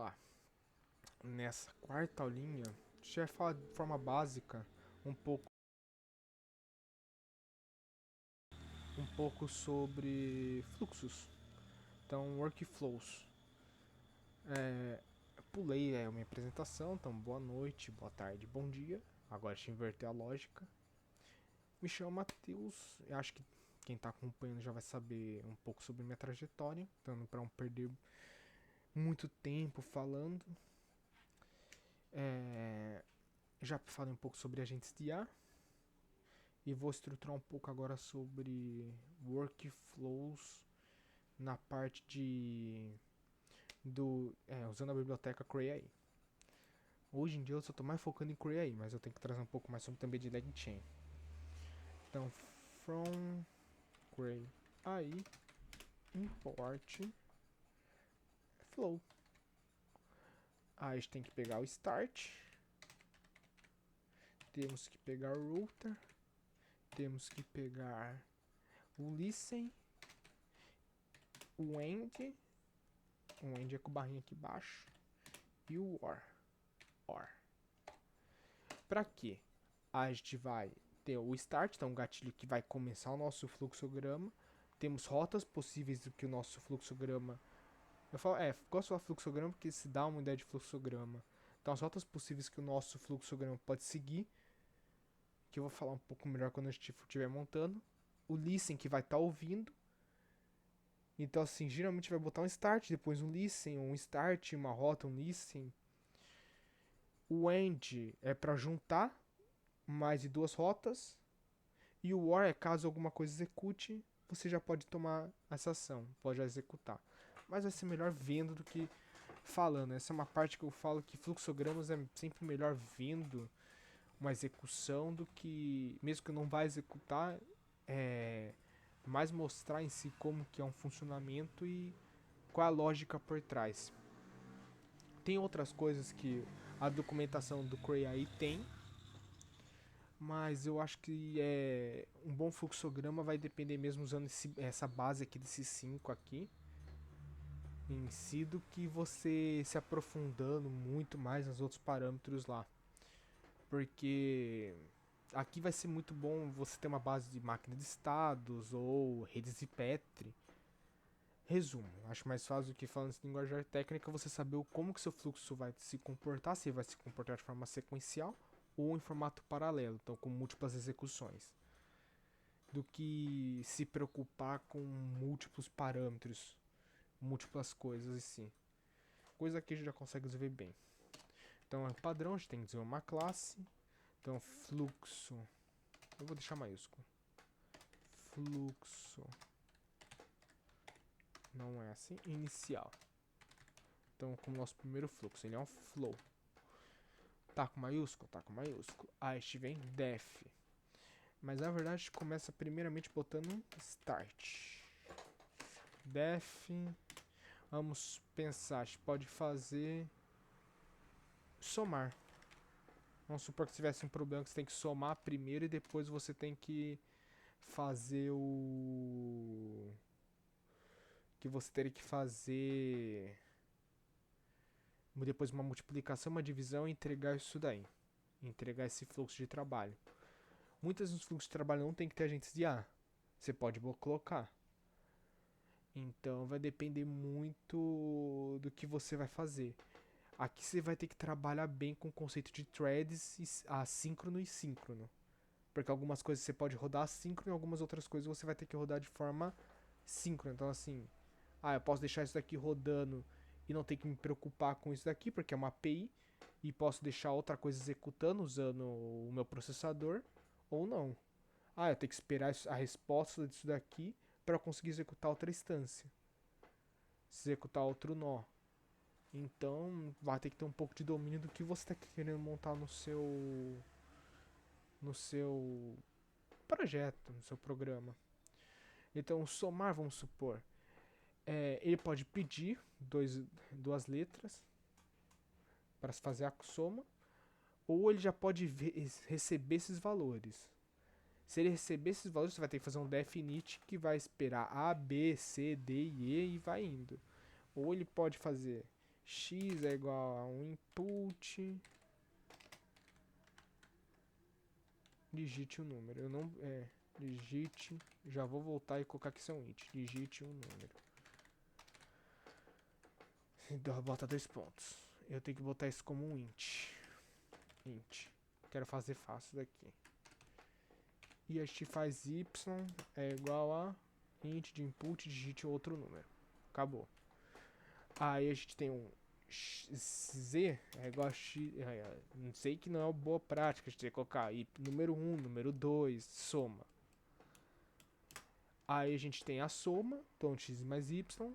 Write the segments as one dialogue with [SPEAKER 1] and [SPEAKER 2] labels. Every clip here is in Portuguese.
[SPEAKER 1] lá. Nessa quarta aulinha, a gente vai falar de forma básica um pouco sobre fluxos. Então, workflows. Pulei a minha apresentação, então boa noite, boa tarde, bom dia. Agora deixa eu inverter a lógica. Me chamo Matheus, eu acho que quem está acompanhando já vai saber um pouco sobre minha trajetória, então para não perder muito tempo falando. Já falei um pouco sobre agentes de IA e vou estruturar um pouco agora sobre workflows na parte usando a biblioteca Cray. Hoje em dia eu só estou mais focando em Cray, mas eu tenho que trazer um pouco mais sobre também de LangChain. Então, from Cray import flow. Aí a gente tem que pegar o start, temos que pegar o router, temos que pegar o listen, o end é com barrinha aqui embaixo, e o or. Para quê? A gente vai ter o start, então um gatilho que vai começar o nosso fluxograma. Temos rotas possíveis do que o nosso fluxograma. Gosto de falar fluxograma porque se dá uma ideia de fluxograma. Então as rotas possíveis que o nosso fluxograma pode seguir, que eu vou falar um pouco melhor quando a gente estiver montando. O listen que vai estar ouvindo. Então assim, geralmente vai botar um start, depois um listen, um start, uma rota, um listen. O end é para juntar mais de duas rotas. E o OR é caso alguma coisa execute, você já pode tomar essa ação, pode já executar. Mas vai ser melhor vendo do que falando. Essa é uma parte que eu falo que fluxogramas é sempre melhor vendo uma execução do que, mesmo que eu não vá executar, é mais mostrar em si como que é um funcionamento e qual a lógica por trás. Tem outras coisas que a documentação do Cray aí tem, mas eu acho que um bom fluxograma vai depender mesmo usando essa base aqui desses 5 aqui em si, do que você se aprofundando muito mais nos outros parâmetros lá. Porque aqui vai ser muito bom você ter uma base de máquina de estados ou redes de Petri. Resumo, acho mais fácil do que falando em linguagem técnica você saber como que seu fluxo vai se comportar, se vai se comportar de forma sequencial ou em formato paralelo, então com múltiplas execuções, do que se preocupar com múltiplos parâmetros, múltiplas coisas assim. Coisa que a gente já consegue desenvolver bem. Então é um padrão, a gente tem que desenvolver uma classe. Então fluxo, eu vou deixar maiúsculo. Fluxo, não é assim, inicial. Então como nosso primeiro fluxo, ele é um flow. Tá com maiúsculo? Tá com maiúsculo. Aí a gente vem def. Mas na verdade a gente começa primeiramente botando start. Def. Vamos pensar, a gente pode fazer somar. Vamos supor que tivesse um problema que você tem que somar primeiro e depois você tem que fazer o. Que você teria que fazer. Depois uma multiplicação, uma divisão e entregar isso daí. Entregar esse fluxo de trabalho. Muitas vezes os fluxos de trabalho não tem que ter agentes de A. Você pode colocar. Então vai depender muito do que você vai fazer. Aqui você vai ter que trabalhar bem com o conceito de threads assíncrono e síncrono. Porque algumas coisas você pode rodar assíncrono e algumas outras coisas você vai ter que rodar de forma síncrona. Então assim, eu posso deixar isso daqui rodando e não ter que me preocupar com isso daqui, porque é uma API. E posso deixar outra coisa executando usando o meu processador, ou não. Eu tenho que esperar a resposta disso daqui para conseguir executar outra instância. Executar outro nó. Então vai ter que ter um pouco de domínio do que você está querendo montar no seu projeto, no seu programa. Então somar, vamos supor, ele pode pedir duas letras para fazer a soma, ou ele já pode receber esses valores. Se ele receber esses valores, você vai ter que fazer um definite que vai esperar A, B, C, D e E e vai indo. Ou ele pode fazer x é igual a um input, digite um número. Eu não, digite, já vou voltar e colocar que são int, digite um número. Então, bota 2 pontos. Eu tenho que botar isso como um int. Quero fazer fácil daqui. E a gente faz y é igual a int de input, digite outro número. Acabou. Aí a gente tem um z é igual a x. Não sei que não é uma boa prática. A gente tem que colocar número 1, número 2, soma. Aí a gente tem a soma, então x mais y.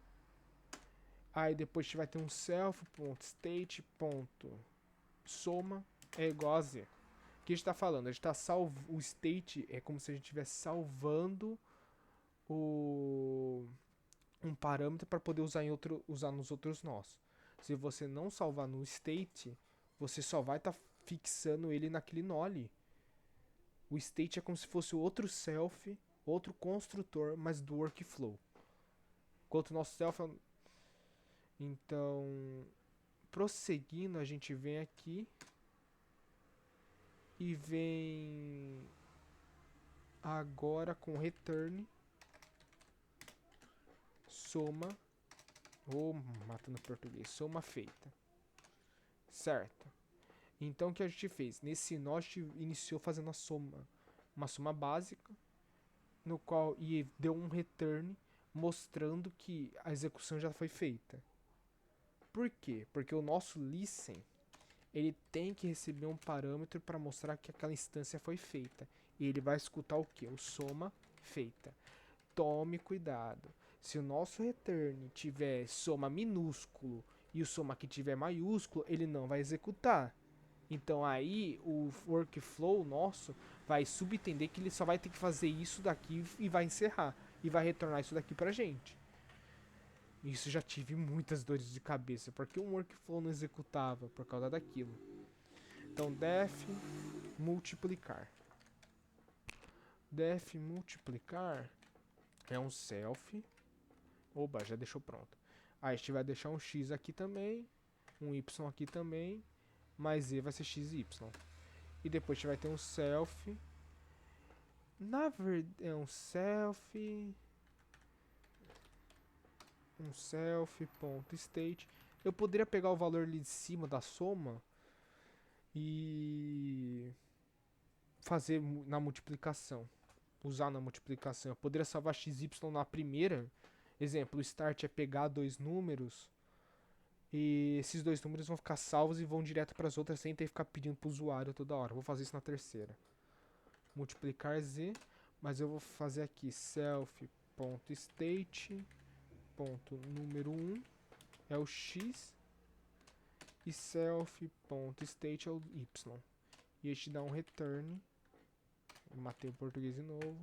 [SPEAKER 1] Aí depois a gente vai ter um self.state.soma é igual a z. O que a gente está falando? A gente tá o state é como se a gente estivesse salvando um parâmetro para poder usar nos outros nós. Se você não salvar no state, você só vai estar fixando ele naquele nó ali. O state é como se fosse outro self, outro construtor, mas do workflow. Enquanto o nosso self é... Então, prosseguindo, a gente vem aqui e vem agora com return soma, matando português, soma feita, certo? Então o que a gente fez? Nesse nó a gente iniciou fazendo uma soma básica, no qual deu um return mostrando que a execução já foi feita. Por quê? Porque o nosso listen ele tem que receber um parâmetro para mostrar que aquela instância foi feita. E ele vai escutar o que? O soma feita. Tome cuidado. Se o nosso return tiver soma minúsculo e o soma aqui tiver maiúsculo, ele não vai executar. Então aí o workflow nosso vai subentender que ele só vai ter que fazer isso daqui e vai encerrar. E vai retornar isso daqui pra gente. Isso já tive muitas dores de cabeça, porque um workflow não executava por causa daquilo. Então def multiplicar. Def multiplicar é um self. Oba, já deixou pronto. Aí a gente vai deixar um x aqui também, um y aqui também, mais z vai ser x e y. E depois a gente vai ter um self. Na verdade é um self self.state. Eu poderia pegar o valor ali de cima da soma e fazer na multiplicação, usar na multiplicação. Eu poderia salvar xy na primeira. Exemplo, o start é pegar dois números e esses dois números vão ficar salvos e vão direto para as outras sem ter que ficar pedindo para o usuário toda hora. Vou fazer isso na terceira. Multiplicar z, mas eu vou fazer aqui self.state número 1 é o x e self.state é o y. E a gente dá um return. Matei o português de novo.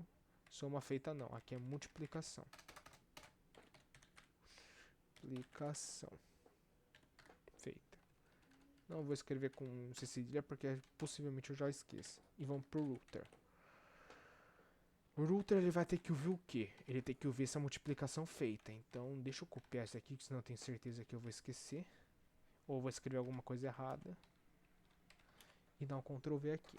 [SPEAKER 1] Soma feita não, aqui é multiplicação. Multiplicação feita. Não vou escrever com C cedilha porque possivelmente eu já esqueça. E vamos pro router. O router ele vai ter que ouvir o quê? Ele tem que ouvir essa multiplicação feita. Então deixa eu copiar isso aqui, senão eu tenho certeza que eu vou esquecer. Ou vou escrever alguma coisa errada. E dar um Ctrl V aqui.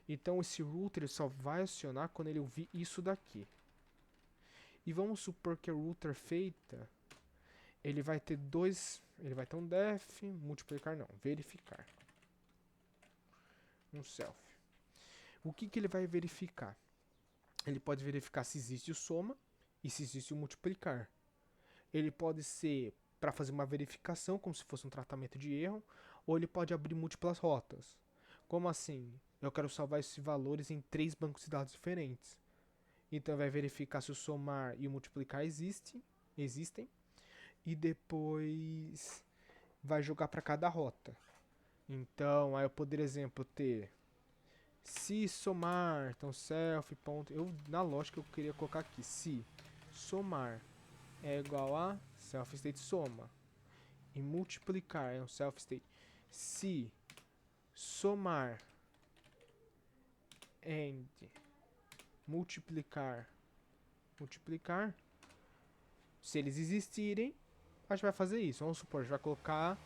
[SPEAKER 1] Então esse router só vai acionar quando ele ouvir isso daqui. E vamos supor que a router feita, ele vai ter ele vai ter um def, multiplicar não, verificar. Um self. O que ele vai verificar? Ele pode verificar se existe o soma e se existe o multiplicar. Ele pode ser para fazer uma verificação, como se fosse um tratamento de erro, ou ele pode abrir múltiplas rotas. Como assim? Eu quero salvar esses valores em 3 bancos de dados diferentes. Então vai verificar se o somar e o multiplicar existem. E depois vai jogar para cada rota. Então, aí eu poderia, exemplo, ter se somar, então self, ponto, na lógica eu queria colocar aqui, se somar é igual a self state soma e multiplicar é um self state. Se somar and multiplicar, se eles existirem, A gente vai fazer isso. Vamos supor, a gente vai colocar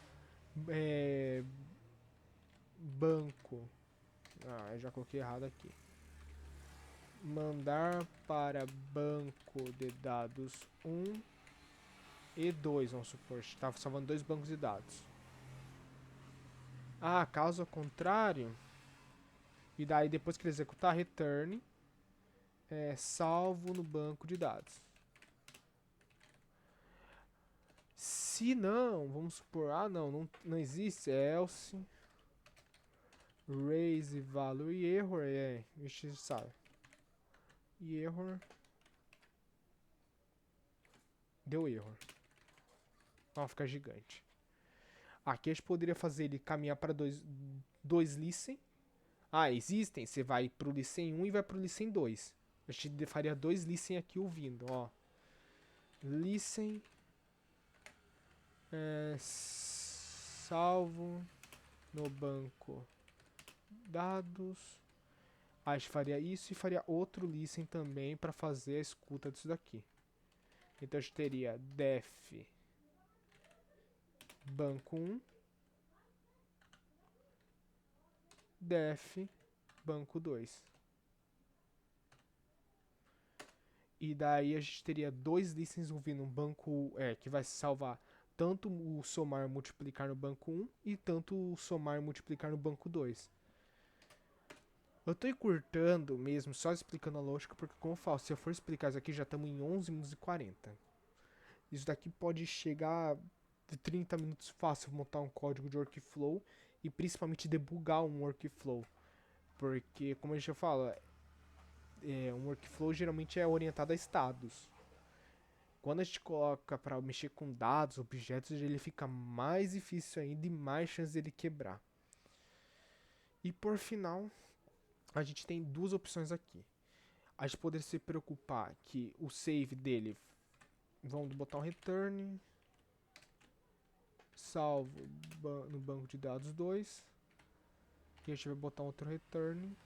[SPEAKER 1] banco. Ah, eu já coloquei errado aqui. Mandar para banco de dados 1 e 2, vamos supor. Estava salvando dois bancos de dados. Ah, caso contrário. E daí depois que ele executar, return salvo no banco de dados. Se não, vamos supor, não existe else raise value e error a gente sabe. E error deu erro. Vai ficar gigante. Aqui a gente poderia fazer ele caminhar para dois listen. Ah, existem. Você vai pro listen 1 e vai pro listen 2. A gente faria dois listen aqui ouvindo, ó. Listen salvo no banco dados. Aí a gente faria isso e faria outro listen também para fazer a escuta disso daqui. Então a gente teria def banco 1, def banco 2. E daí a gente teria dois listens ouvindo um banco que vai salvar tanto o somar multiplicar no banco 1 e tanto o somar multiplicar no banco 2. Eu tô encurtando mesmo, só explicando a lógica, porque como eu falo, se eu for explicar isso aqui, já estamos em 11 minutos e 40. Isso daqui pode chegar de 30 minutos fácil montar um código de workflow e principalmente debugar um workflow. Porque, como a gente fala, um workflow geralmente é orientado a estados. Quando a gente coloca para mexer com dados, objetos, ele fica mais difícil ainda e mais chance dele quebrar. E por final, a gente tem duas opções aqui. A gente poderia se preocupar que o save dele, vamos botar um return, salvo no banco de dados 2, e a gente vai botar outro return,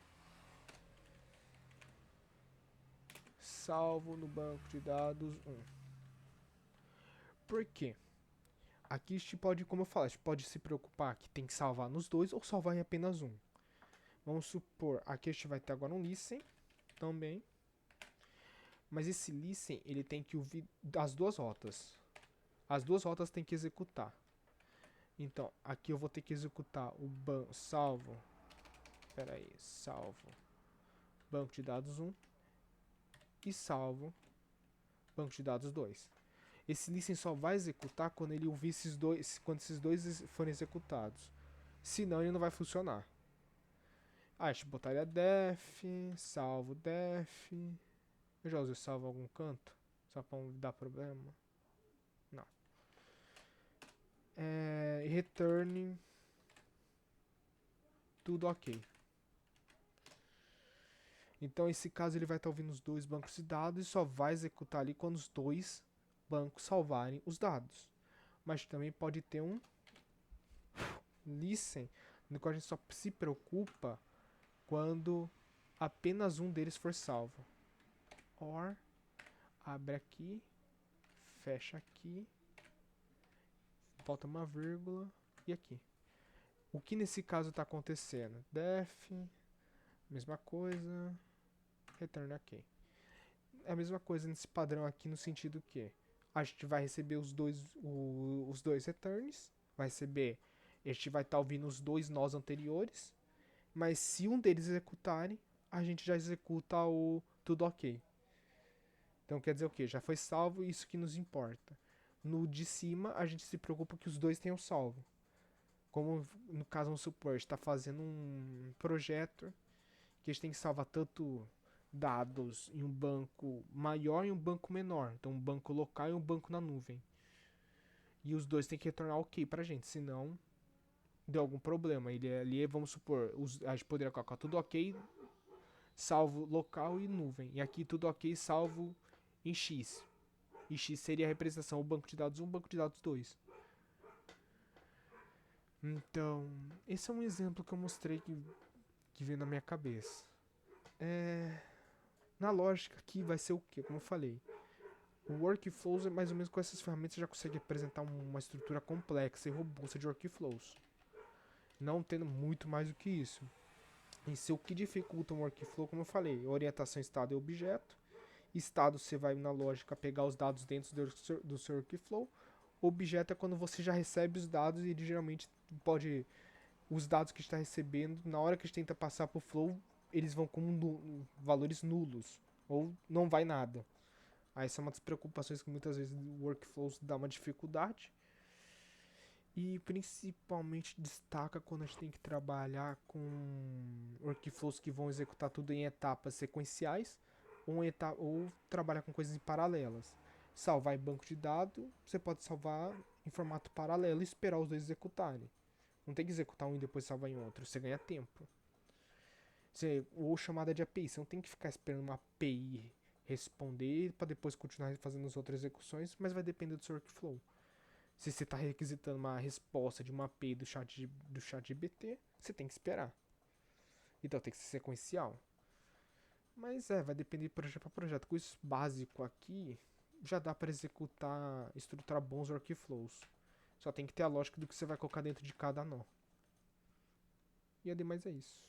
[SPEAKER 1] salvo no banco de dados 1. Por quê? Aqui a gente pode, como eu falei, a gente pode se preocupar que tem que salvar nos dois ou salvar em apenas um. Vamos supor, aqui a gente vai ter agora um listen também. Mas esse listen, ele tem que ouvir as duas rotas. As duas rotas tem que executar. Então, aqui eu vou ter que executar o salvo. Espera aí, salvo banco de dados 1 e salvo banco de dados 2. Esse listen só vai executar quando ele ouvir quando esses dois forem executados. Senão ele não vai funcionar. A gente botaria def, salvo def. Eu já usei salvo em algum canto? Só pra não dar problema? Não. Return. Tudo ok. Então, nesse caso, ele vai estar ouvindo os dois bancos de dados e só vai executar ali quando os dois bancos salvarem os dados. Mas também pode ter um listen, no qual a gente só se preocupa quando apenas um deles for salvo. Or, abre aqui, fecha aqui, volta uma vírgula e aqui. O que nesse caso está acontecendo? Def, mesma coisa, return ok. É a mesma coisa nesse padrão aqui no sentido que a gente vai receber os dois returns, vai receber, a gente vai estar ouvindo os dois nós anteriores, mas se um deles executarem, a gente já executa o tudo ok. Então quer dizer o que? Já foi salvo, isso que nos importa. No de cima, a gente se preocupa que os dois tenham salvo. Como no caso, vamos supor, a gente está fazendo um projeto que a gente tem que salvar tanto dados em um banco maior e um banco menor. Então um banco local e um banco na nuvem. E os dois tem que retornar ok pra gente, senão deu algum problema. Ele ali, vamos supor, a gente poderia colocar tudo ok, salvo local e nuvem. E aqui tudo ok, salvo em X. E X seria a representação, o banco de dados 1, o banco de dados 2. Então, esse é um exemplo que eu mostrei que veio na minha cabeça. Na lógica aqui vai ser o que? Como eu falei. O workflows é mais ou menos com essas ferramentas você já consegue apresentar uma estrutura complexa e robusta de workflows. Não tendo muito mais do que isso. Isso é o que dificulta um workflow, como eu falei, orientação estado e objeto. Estado você vai na lógica pegar os dados dentro do seu workflow. Objeto é quando você já recebe os dados e ele geralmente pode. Os dados que está recebendo, na hora que a gente tenta passar para o flow, eles vão com valores nulos. Ou não vai nada. Aí essa é uma das preocupações que muitas vezes o workflows dá uma dificuldade. E principalmente destaca quando a gente tem que trabalhar com workflows que vão executar tudo em etapas sequenciais ou trabalhar com coisas em paralelas. Salvar em banco de dados, você pode salvar em formato paralelo e esperar os dois executarem. Não tem que executar um e depois salvar em outro, você ganha tempo. Ou chamada de API, você não tem que ficar esperando uma API responder para depois continuar fazendo as outras execuções, mas vai depender do seu workflow. Se você está requisitando uma resposta de uma API do chat GBT, você tem que esperar. Então tem que ser sequencial. Mas vai depender de projeto para projeto. Com isso básico aqui, já dá para executar, estruturar bons workflows. Só tem que ter a lógica do que você vai colocar dentro de cada nó. E ademais é isso.